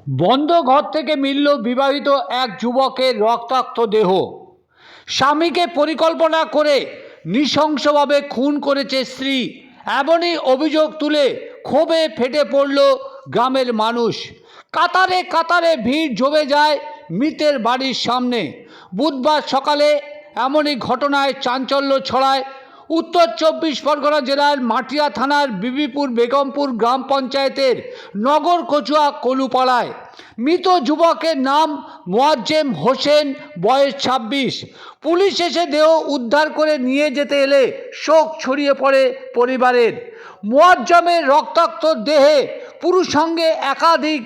বন্ধ ঘর থেকে মিলল বিবাহিত এক যুবকের রক্তাক্ত দেহ। স্বামীকে পরিকল্পনা করে নৃশংসভাবে খুন করেছে স্ত্রী, এমনই অভিযোগ তুলে ক্ষোভে ফেটে পড়ল গ্রামের মানুষ। কাতারে কাতারে ভিড় জমে যায় মৃতের বাড়ির সামনে। বুধবার সকালে এমনই ঘটনায় চাঞ্চল্য ছড়ায় উত্তর 24 পরগনা জেলার মাটিয়া থানার বিবিপুর বেগমপুর গ্রাম পঞ্চায়েতের নগর কচুয়া কলুপাড়ায়। মৃত যুবকের নাম মোয়াজ্জেম হোসেন, বয়স 26। পুলিশ এসে দেহ উদ্ধার করে নিয়ে যেতে এলে শোক ছড়িয়ে পড়ে পরিবারের। মোয়াজ্জেমের রক্তাক্ত দেহে পুরুষাঙ্গে একাধিক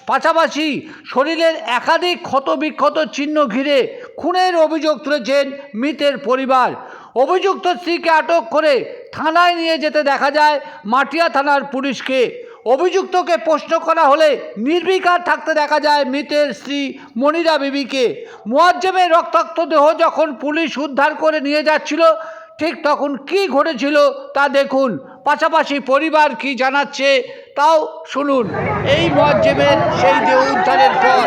পাশাপাশি শরীরের একাধিক ক্ষতবিক্ষত চিহ্ন ঘিরে খুনের অভিযোগ তুলেছেন মৃতের পরিবার। অভিযুক্ত স্ত্রীকে আটক করে থানায় নিয়ে যেতে দেখা যায় মাটিয়া থানার পুলিশকে। অভিযুক্তকে প্রশ্ন করা হলে নির্বিকার থাকতে দেখা যায় মৃতের স্ত্রী মনিরা বিবিকে। মোয়াজ্জেমের রক্তাক্ত দেহ যখন পুলিশ উদ্ধার করে নিয়ে যাচ্ছিল, ঠিক তখন কী ঘটেছিল তা দেখুন, পাশাপাশি পরিবার কি জানাচ্ছে তাও শুনুন। এই মোয়াজ্জেমের সেই দেহ উদ্ধারের পর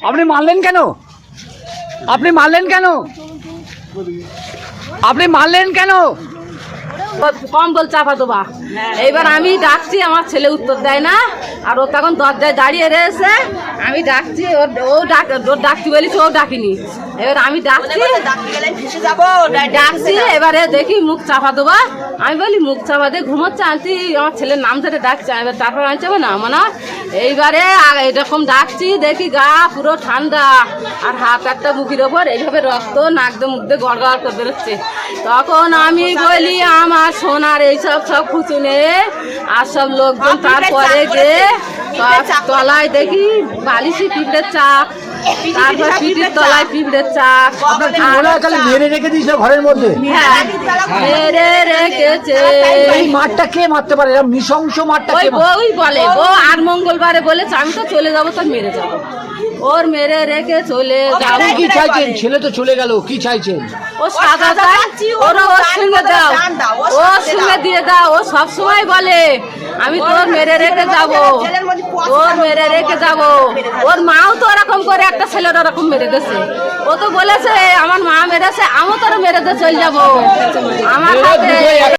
আপনি মারলেন কেন? আপনি মারলেন কেন? আপনি মারলেন কেন? কম বল চাপা দেবা। এইবার আমি ডাকছি, আমার ছেলে উত্তর দেয় না, আর ও তখন দরজায় দাঁড়িয়ে রয়েছে। আমি ডাকছি, ওর ডাকছি বলেছি, ও ডাকিনি। এবার আমি ডাকছি, এবারে দেখি মুখ চাপা দেবা। আমি বলি মুখ চাপা দিয়ে ঘুমোচ্ছে, আনছি আমার ছেলের নাম ধরে ডাকছে। এবার তারপর আনছে না মানে এইবারে এরকম ডাকছি, দেখি গা পুরো ঠান্ডা, আর হাত একটা মুখের ওপর এইভাবে রক্ত নাক দিয়ে মুখ দিয়ে গড় গড় করে বেরোচ্ছে। তখন আমি বলি আমার সোনার এইসব সব খুচুনে আর সব লোকজন। তারপরে যে তলায় দেখি বালিশি পিঁপড়ের চাক, তারপর পিঠের তলায় পিঁপড়ের চাক। মেরে রেখে দিয়েছিল ঘরের মধ্যে? হ্যাঁ, মেরে রেখেছে। এই মারটা কে মারতে পারে? নৃশংস মারটা ওই বউই বলে, ও আর মঙ্গলবারে বলেছে আমি তো চলে যাবো, তো মেরে যাবো। ওর মেরে রেখে চলে যাবো। কি চাইছেন? ছেলে তো চলে গেল, কি চাইছেন? ও সাদা চাই, ওরা ওর সঙ্গে দাও, ওর সঙ্গে দিয়ে দাও। ও সব সময় বলে আমি তোর মেরে রেখে যাবো, তোর মেরে রেখে যাবো। ওর মাও তো ওরকম করে একটা ছেলের ওরকম মেরে গেছে। ও তো বলেছে আমার মা মেরেছে, আমিও তোর মেরে দিয়ে চলে যাবো। আমার হাতে